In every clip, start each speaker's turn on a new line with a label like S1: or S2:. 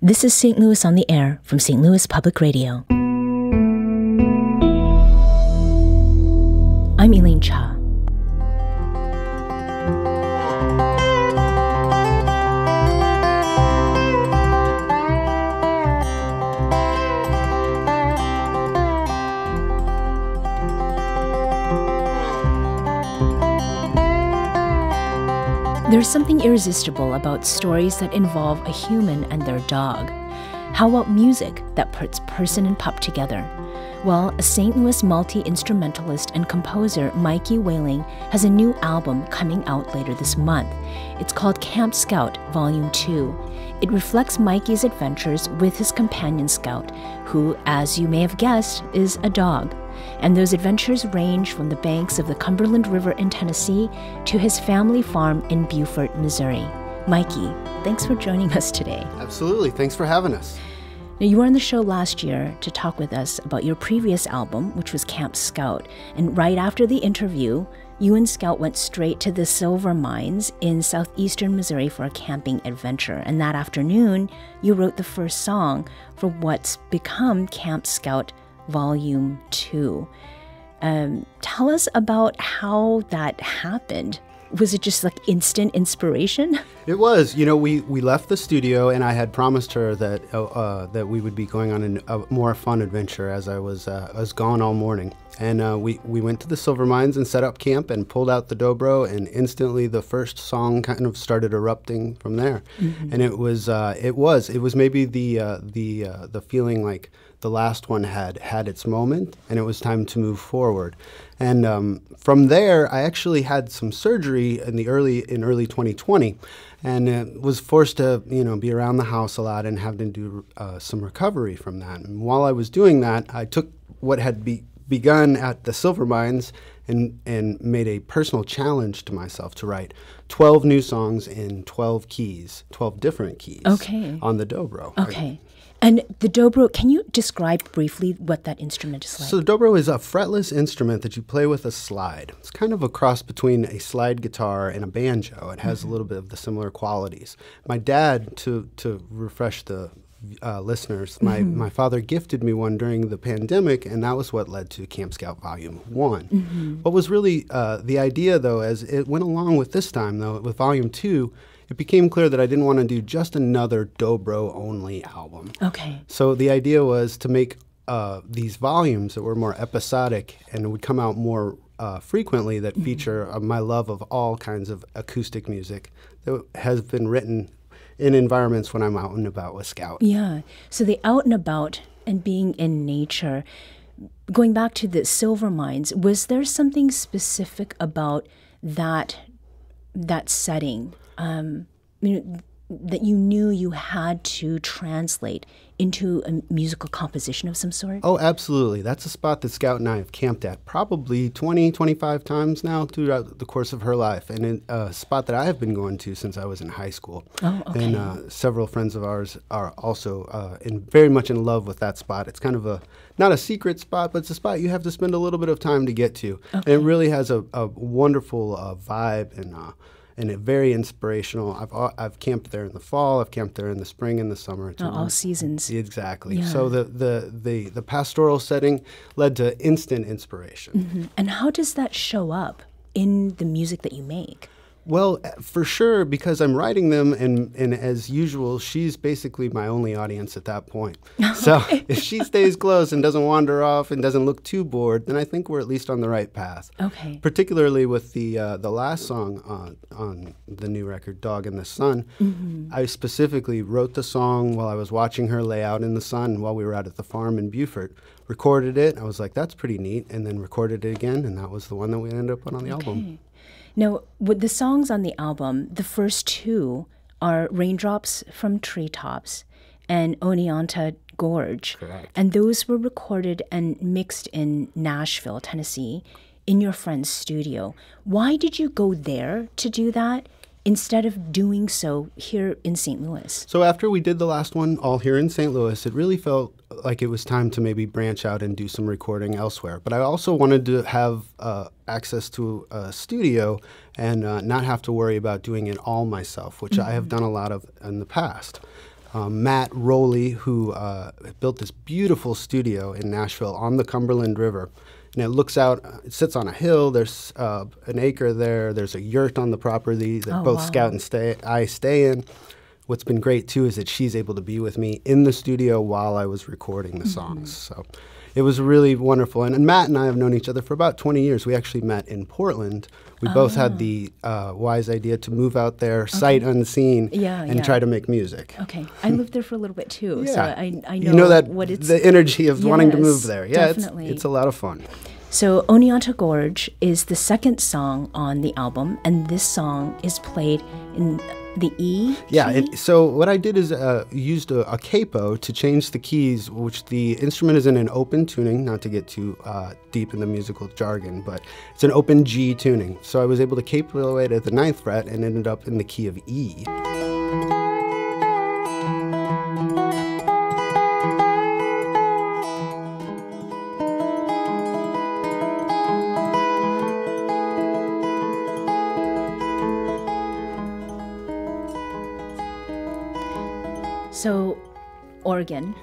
S1: This is St. Louis on the Air from St. Louis Public Radio. I'm Elaine Cha. There's something irresistible about stories that involve a human and their dog. How about music that puts person and pup together? Well, a St. Louis multi-instrumentalist and composer, Mikey Wehling, has a new album coming out later this month. It's called Camp Scout Volume 2. It reflects Mikey's adventures with his companion scout, who, as you may have guessed, is a dog. And those adventures range from the banks of the Cumberland River in Tennessee to his family farm in Beaufort, Missouri. Mikey, thanks for joining us today.
S2: Absolutely. Thanks for having us.
S1: Now, you were on the show last year to talk with us about your previous album, which was Camp Scout. And right after the interview, you and Scout went straight to the silver mines in southeastern Missouri for a camping adventure. And that afternoon, you wrote the first song for what's become Camp Scout Volume 2. Tell us about how that happened. Was it just like instant inspiration?
S2: It was. You know, we left the studio, and I had promised her that that we would be going on a more fun adventure as I was gone all morning. And we went to the silver mines and set up camp and pulled out the dobro, and instantly the first song kind of started erupting from there. Mm-hmm. And it was maybe the feeling like the last one had its moment, and it was time to move forward. And from there, I actually had some surgery in early 2020, and was forced to be around the house a lot and have to do some recovery from that. And while I was doing that, I took what had begun at the silver mines and made a personal challenge to myself to write 12 new songs in 12 keys, 12 different keys.
S1: Okay.
S2: On the dobro.
S1: Okay. And the dobro, can you describe briefly what that instrument is like?
S2: So the dobro is a fretless instrument that you play with a slide. It's kind of a cross between a slide guitar and a banjo. It has a little bit of the similar qualities. My dad, to refresh the listeners, my father gifted me one during the pandemic, and that was what led to Camp Scout Volume 1. Mm-hmm. What was really the idea, though, as it went along with this time, though, with Volume 2, it became clear that I didn't want to do just another dobro-only album. Okay. So the idea was to make these volumes that were more episodic and would come out more frequently, that feature my love of all kinds of acoustic music that has been written in environments when I'm out and about with Scout.
S1: Yeah. So the out and about and being in nature, going back to the silver mines, was there something specific about that setting that you knew you had to translate into a musical composition of some sort?
S2: Oh, absolutely. That's a spot that Scout and I have camped at probably 20, 25 times now throughout the course of her life, and a spot that I have been going to since I was in high school. Oh, okay. And several friends of ours are also very much in love with that spot. It's kind of not a secret spot, but it's a spot you have to spend a little bit of time to get to. Okay. And it really has a wonderful vibe and it very inspirational. I've camped there in the fall. I've camped there in the spring and the summer.
S1: All seasons.
S2: Exactly. Yeah. So the pastoral setting led to instant inspiration.
S1: Mm-hmm. And how does that show up in the music that you make?
S2: Well, for sure, because I'm writing them, and as usual, she's basically my only audience at that point. So if she stays close and doesn't wander off and doesn't look too bored, then I think we're at least on the right path. Okay. Particularly with the last song on the new record, Dog in the Sun. Mm-hmm. I specifically wrote the song while I was watching her lay out in the sun while we were out at the farm in Beaufort. Recorded it. I was like, that's pretty neat. And then recorded it again, and that was the one that we ended up on the album.
S1: Now, with the songs on the album, the first two are Raindrops from Treetops and Oneonta Gorge. Correct. And those were recorded and mixed in Nashville, Tennessee, in your friend's studio. Why did you go there to do that instead of doing so here in St. Louis?
S2: So after we did the last one all here in St. Louis, it really felt like it was time to maybe branch out and do some recording elsewhere. But I also wanted to have access to a studio and not have to worry about doing it all myself, which I have done a lot of in the past. Matt Rowley, who built this beautiful studio in Nashville on the Cumberland River. And it looks out, it sits on a hill, there's an acre there, there's a yurt on the property that both Scout and I stay in. What's been great, too, is that she's able to be with me in the studio while I was recording the songs. So it was really wonderful. And Matt and I have known each other for about 20 years. We actually met in Portland. We both had the wise idea to move out there, sight unseen, and try to make music.
S1: Okay. I lived there for a little bit, too, so I know,
S2: you know that
S1: what it's...
S2: the energy of wanting to move there. Yeah,
S1: definitely.
S2: It's a lot of fun.
S1: So Oneonta Gorge is the second song on the album, and this song is played in the E key?
S2: Yeah, so what I did is used a capo to change the keys, which the instrument is in an open tuning, not to get too deep in the musical jargon, but it's an open G tuning. So I was able to capo it at the 9th fret and ended up in the key of E.
S1: So, Oregon,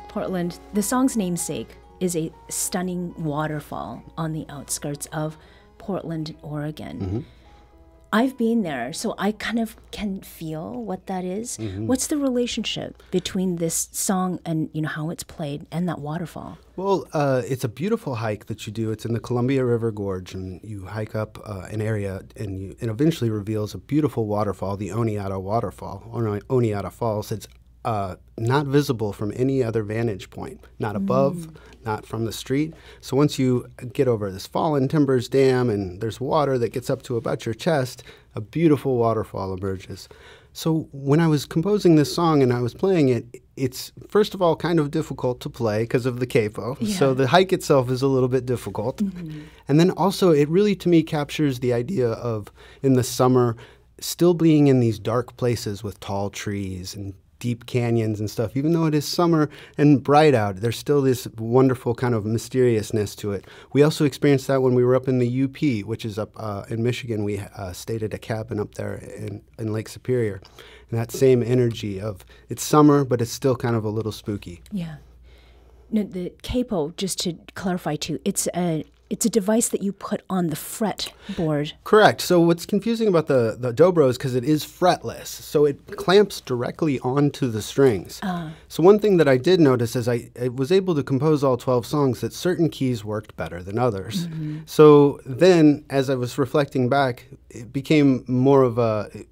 S1: Portland, the song's namesake is a stunning waterfall on the outskirts of Portland, Oregon. I've been there, so I kind of can feel what that is. What's the relationship between this song and how it's played and that waterfall?
S2: Well, it's a beautiful hike that you do. It's in the Columbia River Gorge, and you hike up an area, and it eventually reveals a beautiful waterfall, the Oneonta Waterfall, or Oneonta Falls. It's not visible from any other vantage point, not above, not from the street. So once you get over this Fallen Timbers Dam and there's water that gets up to about your chest, a beautiful waterfall emerges. So when I was composing this song and I was playing it, it's first of all kind of difficult to play because of the capo. Yeah. So the hike itself is a little bit difficult. And then also it really to me captures the idea of in the summer still being in these dark places with tall trees and deep canyons and stuff. Even though it is summer and bright out, there's still this wonderful kind of mysteriousness to it. We also experienced that when we were up in the UP, which is up in Michigan. We stayed at a cabin up there in Lake Superior. And that same energy of it's summer, but it's still kind of a little spooky.
S1: Yeah. No, the capo, just to clarify too, it's a device that you put on the fretboard. Correct.
S2: So what's confusing about the dobro is because it is fretless, so it clamps directly onto the strings. So one thing that I did notice is I was able to compose all 12 songs that certain keys worked better than others. So then, as I was reflecting back, it became more of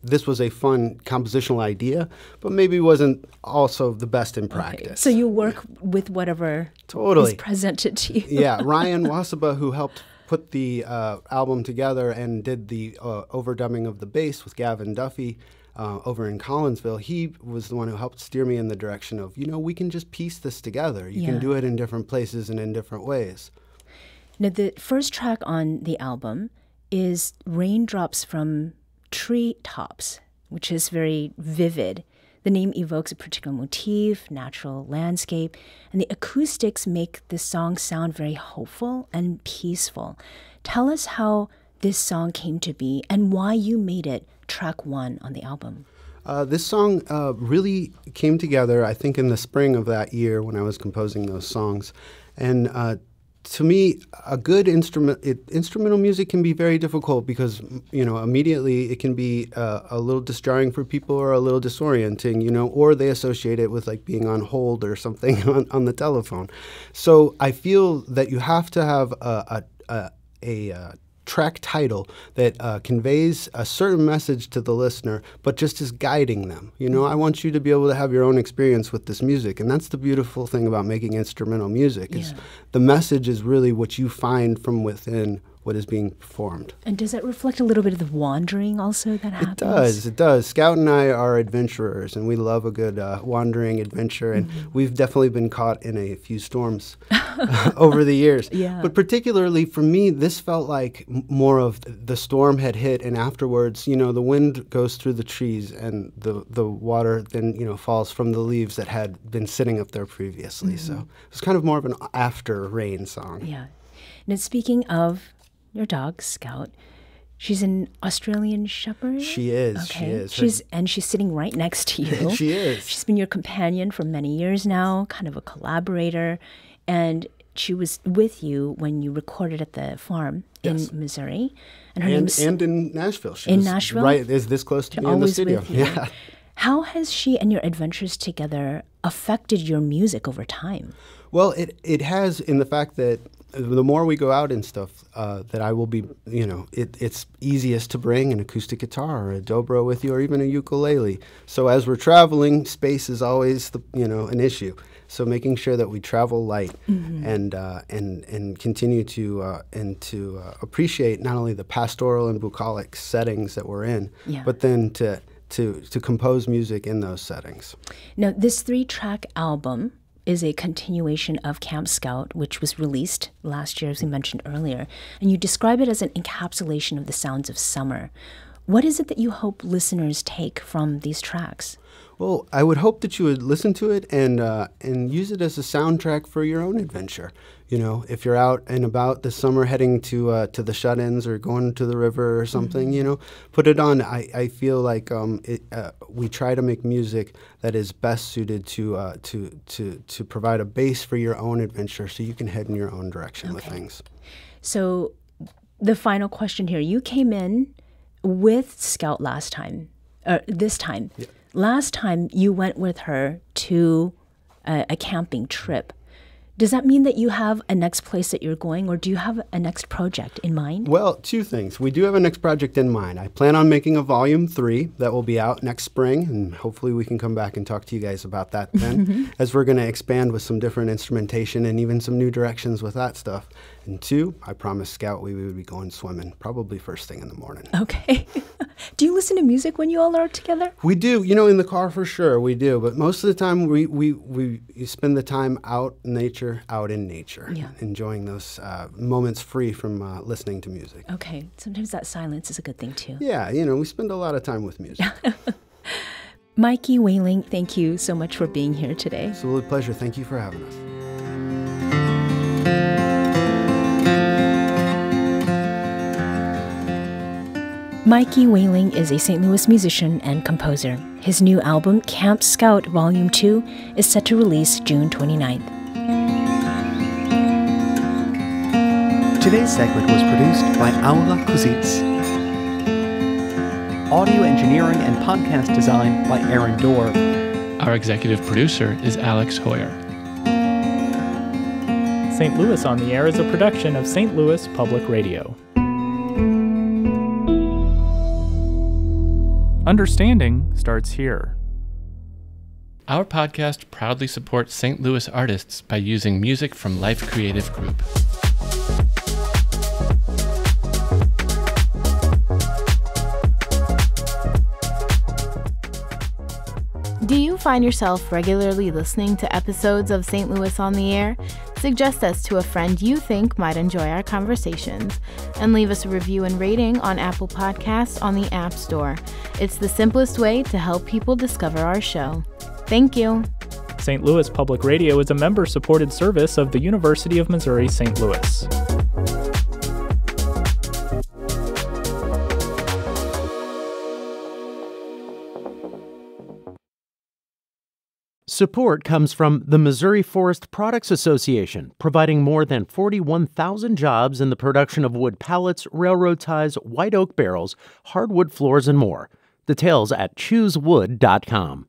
S2: this was a fun compositional idea, but maybe wasn't also the best in practice.
S1: Okay. So you work with whatever is presented to you.
S2: Yeah, Ryan Wasaba, who helped put the album together and did the overdubbing of the bass with Gavin Duffy over in Collinsville, he was the one who helped steer me in the direction of, we can just piece this together. You can do it in different places and in different ways.
S1: Now, the first track on the album is Raindrops from Treetops, which is very vivid. The name evokes a particular motif, natural landscape, and the acoustics make the song sound very hopeful and peaceful. Tell us how this song came to be and why you made it track 1 on the album.
S2: This song really came together, I think, in the spring of that year when I was composing those songs. And to me, a good instrumental music can be very difficult because, immediately it can be a little disjarring for people or a little disorienting, or they associate it with like being on hold or something on the telephone. So I feel that you have to have a track title that conveys a certain message to the listener, but just is guiding them. I want you to be able to have your own experience with this music, and that's the beautiful thing about making instrumental music is the message is really what you find from within what is being performed.
S1: And does that reflect a little bit of the wandering also that happens?
S2: It does. Scout and I are adventurers, and we love a good wandering adventure, and we've definitely been caught in a few storms over the years. But particularly for me, this felt like more of the storm had hit, and afterwards, the wind goes through the trees, and the water then, falls from the leaves that had been sitting up there previously. So it's kind of more of an after rain song.
S1: Yeah. Now, speaking of your dog, Scout, She's an Australian Shepherd?
S2: She is.
S1: Okay.
S2: She is.
S1: She's sitting right next to you.
S2: She is.
S1: She's been your companion for many years now, kind of a collaborator. And she was with you when you recorded at the farm in Missouri. And her name's...
S2: And in Nashville.
S1: In Nashville?
S2: Right, is this close to me in the studio.
S1: With you. Yeah. How has she and your adventures together affected your music over time?
S2: Well, it has, in the fact that the more we go out and stuff, that I will be, it's easiest to bring an acoustic guitar or a dobro with you, or even a ukulele. So as we're traveling, space is always an issue. So making sure that we travel light and continue to appreciate not only the pastoral and bucolic settings that we're in, but then to compose music in those settings.
S1: Now, this 3-track album is a continuation of Camp Scout, which was released last year, as we mentioned earlier, and you describe it as an encapsulation of the sounds of summer. What is it that you hope listeners take from these tracks?
S2: Well, I would hope that you would listen to it and use it as a soundtrack for your own adventure. If you're out and about this summer heading to the shut-ins or going to the river or something, put it on. I feel like we try to make music that is best suited to provide a base for your own adventure, so you can head in your own direction with things.
S1: So the final question here: you came in with Scout this time. Yeah. Last time you went with her to a camping trip. Does that mean that you have a next place that you're going, or do you have a next project in mind?
S2: Well, 2 things. We do have a next project in mind. I plan on making a volume 3 that will be out next spring, and hopefully we can come back and talk to you guys about that then, as we're going to expand with some different instrumentation and even some new directions with that stuff. And 2, I promised Scout we would be going swimming, probably first thing in the morning.
S1: Okay. Do you listen to music when you all are together?
S2: We do. In the car for sure, we do. But most of the time we spend the time out in nature, enjoying those moments free from listening to music.
S1: Okay. Sometimes that silence is a good thing too.
S2: Yeah, we spend a lot of time with music.
S1: Mikey Wehling, thank you so much for being here today.
S2: Absolute pleasure. Thank you for having us.
S1: Mikey Wehling is a St. Louis musician and composer. His new album, Camp Scout Volume 2, is set to release June 29th.
S3: Today's segment was produced by Aula Kuzitz. Audio engineering and podcast design by Aaron Dorr.
S4: Our executive producer is Alex Hoyer.
S5: St. Louis on the Air is a production of St. Louis Public Radio. Understanding starts here.
S4: Our podcast proudly supports St. Louis artists by using music from Life Creative Group.
S6: Do you find yourself regularly listening to episodes of St. Louis on the Air? Suggest us to a friend you think might enjoy our conversations, and leave us a review and rating on Apple Podcasts on the App Store. It's the simplest way to help people discover our show. Thank you.
S5: St. Louis Public Radio is a member-supported service of the University of Missouri St. Louis.
S7: Support comes from the Missouri Forest Products Association, providing more than 41,000 jobs in the production of wood pallets, railroad ties, white oak barrels, hardwood floors, and more. Details at choosewood.com.